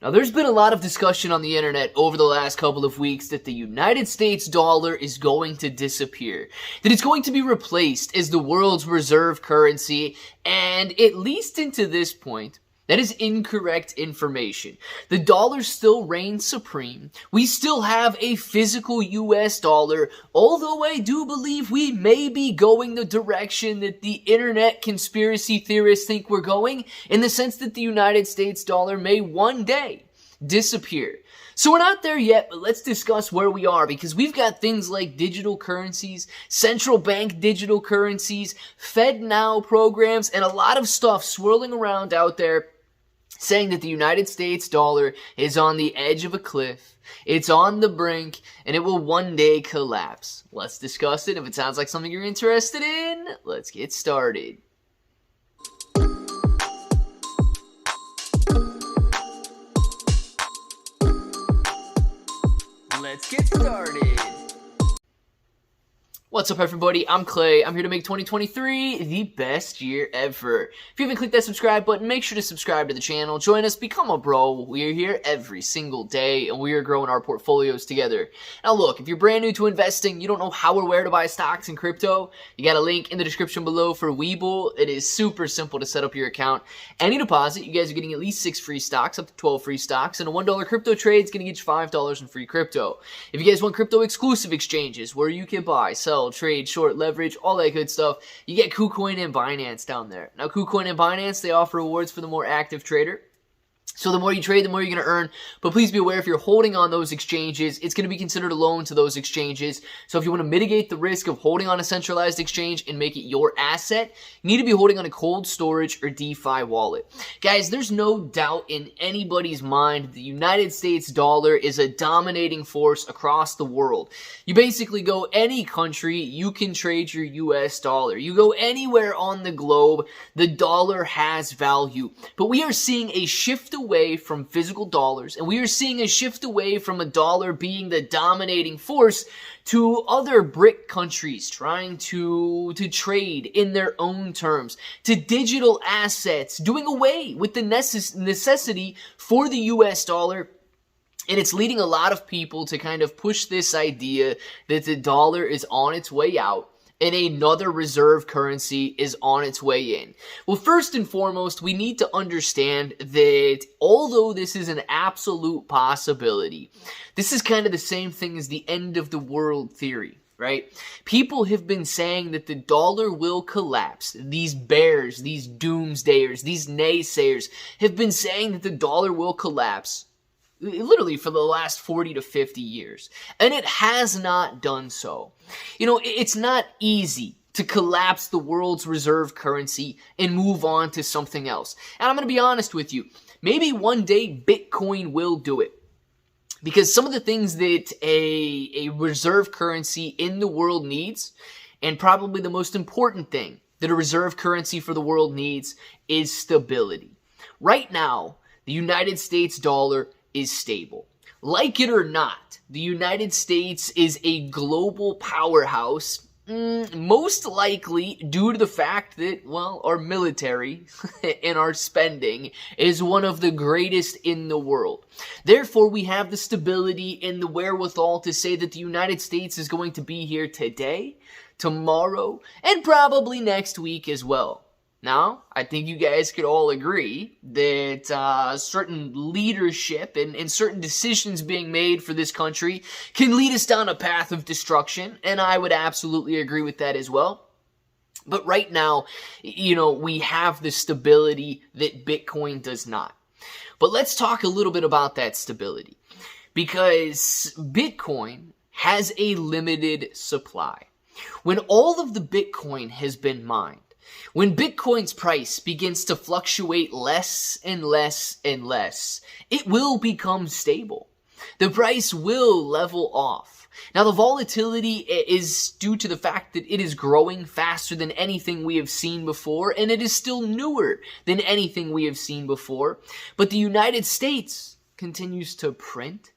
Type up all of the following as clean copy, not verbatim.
Now, there's been a lot of discussion on the internet over the last couple of weeks that the United States dollar is going to disappear, that it's going to be replaced as the world's reserve currency, and at least into this point, that is incorrect information. The dollar still reigns supreme. We still have a physical US dollar, although I do believe we may be going the direction that the internet conspiracy theorists think we're going, in the sense that the United States dollar may one day disappear. So we're not there yet, but let's discuss where we are, because we've got things like digital currencies, central bank digital currencies, FedNow programs, and a lot of stuff swirling around out there saying that the United States dollar is on the edge of a cliff, it's on the brink, and it will one day collapse. Let's discuss it. If it sounds like something you're interested in, let's get started. Let's get started. What's up, everybody? I'm Clay. I'm here to make 2023 the best year ever. If you haven't clicked that subscribe button, make sure to subscribe to the channel. Join us, become a bro. We are here every single day, and we are growing our portfolios together. Now, look, if you're brand new to investing, you don't know how or where to buy stocks and crypto, you got a link in the description below for Webull. It is super simple to set up your account. Any deposit, you guys are getting at least 6 free stocks, up to 12 free stocks, and a $1 crypto trade is going to get you $5 in free crypto. If you guys want crypto exclusive exchanges where you can buy, sell, trade, short, leverage, all that good stuff, you get KuCoin and Binance down there. Now, KuCoin and Binance, they offer rewards for the more active trader. So the more you trade, the more you're going to earn. But please be aware, if you're holding on those exchanges, it's going to be considered a loan to those exchanges. So if you want to mitigate the risk of holding on a centralized exchange and make it your asset, you need to be holding on a cold storage or DeFi wallet. Guys, there's no doubt in anybody's mind the United States dollar is a dominating force across the world. You basically go any country, you can trade your US dollar. You go anywhere on the globe, the dollar has value. But we are seeing a shift away from physical dollars, and we are seeing a shift away from a dollar being the dominating force to other BRIC countries trying to trade in their own terms, to digital assets, doing away with the necessity for the US dollar. And it's leading a lot of people to kind of push this idea that the dollar is on its way out and another reserve currency is on its way in. Well, first and foremost, we need to understand that although this is an absolute possibility, this is kind of the same thing as the end of the world theory, right? People have been saying that the dollar will collapse. These bears, these doomsdayers, these naysayers have been saying that the dollar will collapse literally for the last 40 to 50 years. And it has not done so. You know, it's not easy to collapse the world's reserve currency and move on to something else. And I'm going to be honest with you. Maybe one day Bitcoin will do it. Because some of the things that a reserve currency in the world needs, and probably the most important thing that a reserve currency for the world needs, is stability. Right now, the United States dollar is stable. Like it or not, the United States is a global powerhouse, most likely due to the fact that, well, our military and our spending is one of the greatest in the world. Therefore, we have the stability and the wherewithal to say that the United States is going to be here today, tomorrow, and probably next week as well. Now, I think you guys could all agree that certain leadership and certain decisions being made for this country can lead us down a path of destruction, and I would absolutely agree with that as well. But right now, you know, we have the stability that Bitcoin does not. But let's talk a little bit about that stability, because Bitcoin has a limited supply. When all of the Bitcoin has been mined, when Bitcoin's price begins to fluctuate less and less and less, it will become stable. The price will level off. Now, the volatility is due to the fact that it is growing faster than anything we have seen before, and it is still newer than anything we have seen before. But the United States continues to print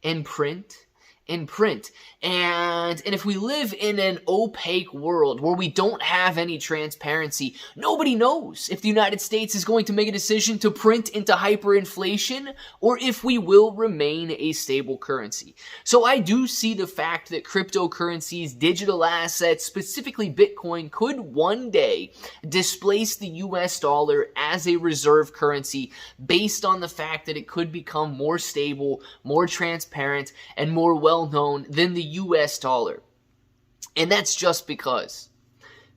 and print in print. And if we live in an opaque world where we don't have any transparency, nobody knows if the United States is going to make a decision to print into hyperinflation or if we will remain a stable currency. So I do see the fact that cryptocurrencies, digital assets, specifically Bitcoin, could one day displace the US dollar as a reserve currency based on the fact that it could become more stable, more transparent, and more well-known than the US dollar. And that's just because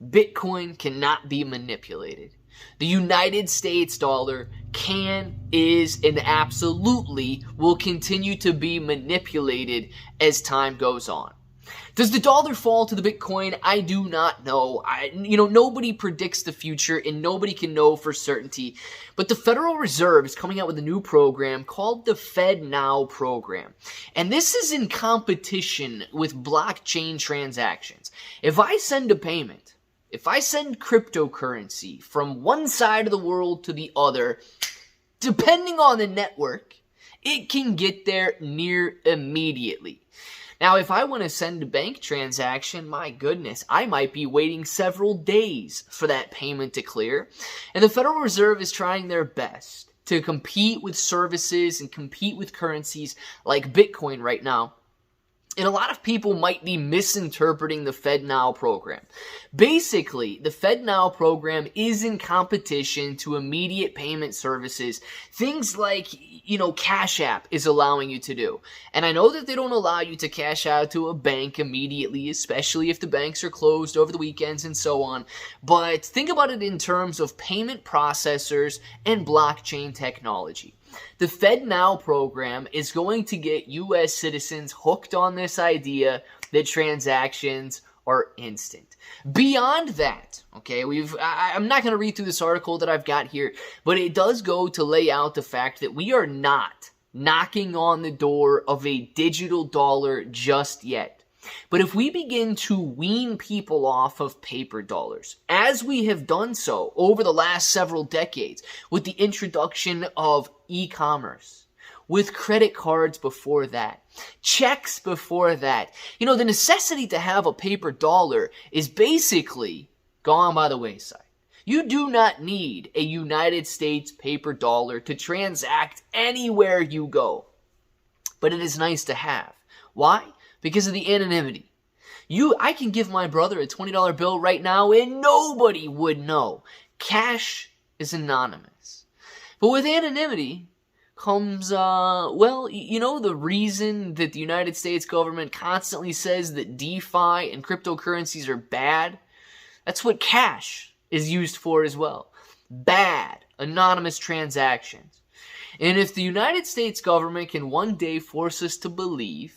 Bitcoin cannot be manipulated. The United States dollar can, is, and absolutely will continue to be manipulated as time goes on. Does the dollar fall to the Bitcoin? I do not know. Nobody predicts the future and nobody can know for certainty. But the Federal Reserve is coming out with a new program called the FedNow program. And this is in competition with blockchain transactions. If I send a payment, if I send cryptocurrency from one side of the world to the other, depending on the network, it can get there near immediately. Now, if I want to send a bank transaction, my goodness, I might be waiting several days for that payment to clear. And the Federal Reserve is trying their best to compete with services and compete with currencies like Bitcoin right now. And a lot of people might be misinterpreting the FedNow program. Basically, the FedNow program is in competition to immediate payment services. Things like, Cash App is allowing you to do. And I know that they don't allow you to cash out to a bank immediately, especially if the banks are closed over the weekends and so on. But think about it in terms of payment processors and blockchain technology. The FedNow program is going to get U.S. citizens hooked on this idea that transactions are instant. Beyond that, okay, I'm not going to read through this article that I've got here, but it does go to lay out the fact that we are not knocking on the door of a digital dollar just yet. But if we begin to wean people off of paper dollars, as we have done so over the last several decades with the introduction of e-commerce, with credit cards before that, checks before that, the necessity to have a paper dollar is basically gone by the wayside. You do not need a United States paper dollar to transact anywhere you go. But it is nice to have. Why? Because of the anonymity. I can give my brother a $20 bill right now and nobody would know. Cash is anonymous. But with anonymity comes, the reason that the United States government constantly says that DeFi and cryptocurrencies are bad? That's what cash is used for as well. Bad, anonymous transactions. And if the United States government can one day force us to believe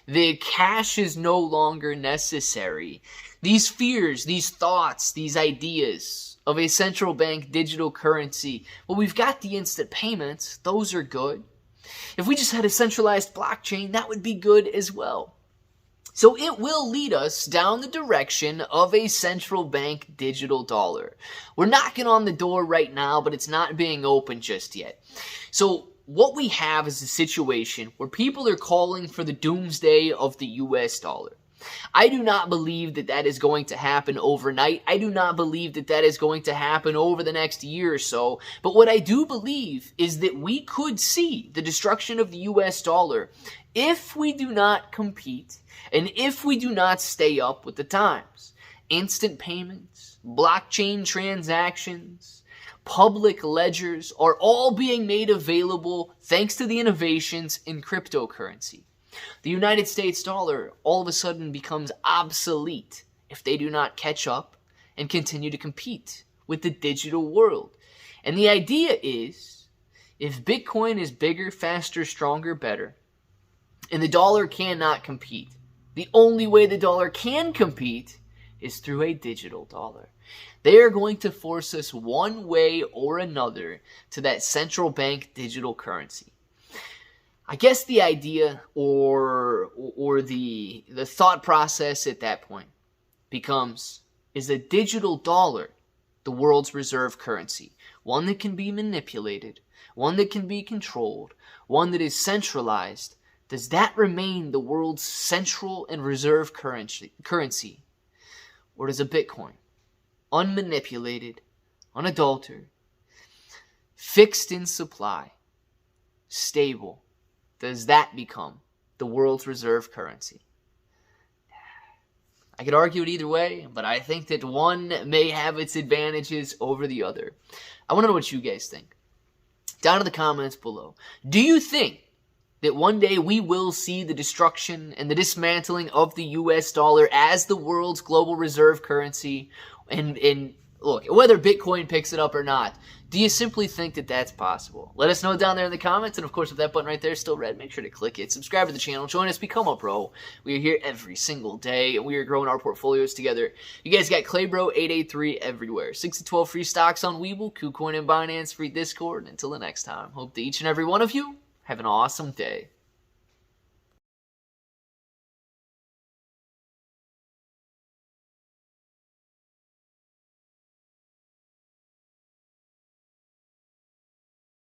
that cash is no longer necessary, these fears, these thoughts, these ideas of a central bank digital currency, we've got the instant payments, those are good. If we just had a centralized blockchain, that would be good as well. So it will lead us down the direction of a central bank digital dollar. We're knocking on the door right now, but it's not being opened just yet. So what we have is a situation where people are calling for the doomsday of the US dollar. I do not believe that that is going to happen overnight. I do not believe that that is going to happen over the next year or so. But what I do believe is that we could see the destruction of the US dollar if we do not compete and if we do not stay up with the times. Instant payments, blockchain transactions, public ledgers are all being made available thanks to the innovations in cryptocurrency. The United States dollar all of a sudden becomes obsolete if they do not catch up and continue to compete with the digital world. And the idea is, if Bitcoin is bigger, faster, stronger, better, and the dollar cannot compete, the only way the dollar can compete is through a digital dollar. They are going to force us one way or another to that central bank digital currency. I guess the idea or the thought process at that point becomes, is a digital dollar the world's reserve currency? One that can be manipulated, one that can be controlled, one that is centralized does that remain the world's central and reserve currency? Or does a Bitcoin, unmanipulated, unadulterated, fixed in supply, stable, does that become the world's reserve currency? I could argue it either way, but I think that one may have its advantages over the other. I want to know what you guys think. Down in the comments below. Do you think that one day we will see the destruction and the dismantling of the US dollar as the world's global reserve currency? And look, whether Bitcoin picks it up or not, do you simply think that that's possible? Let us know down there in the comments. And of course, if that button right there is still red, make sure to click it. Subscribe to the channel. Join us. Become a pro. We are here every single day, and we are growing our portfolios together. You guys got Claybro883 everywhere. 6 to 12 free stocks on Webull, KuCoin, and Binance, free Discord. And until the next time, hope that each and every one of you have an awesome day.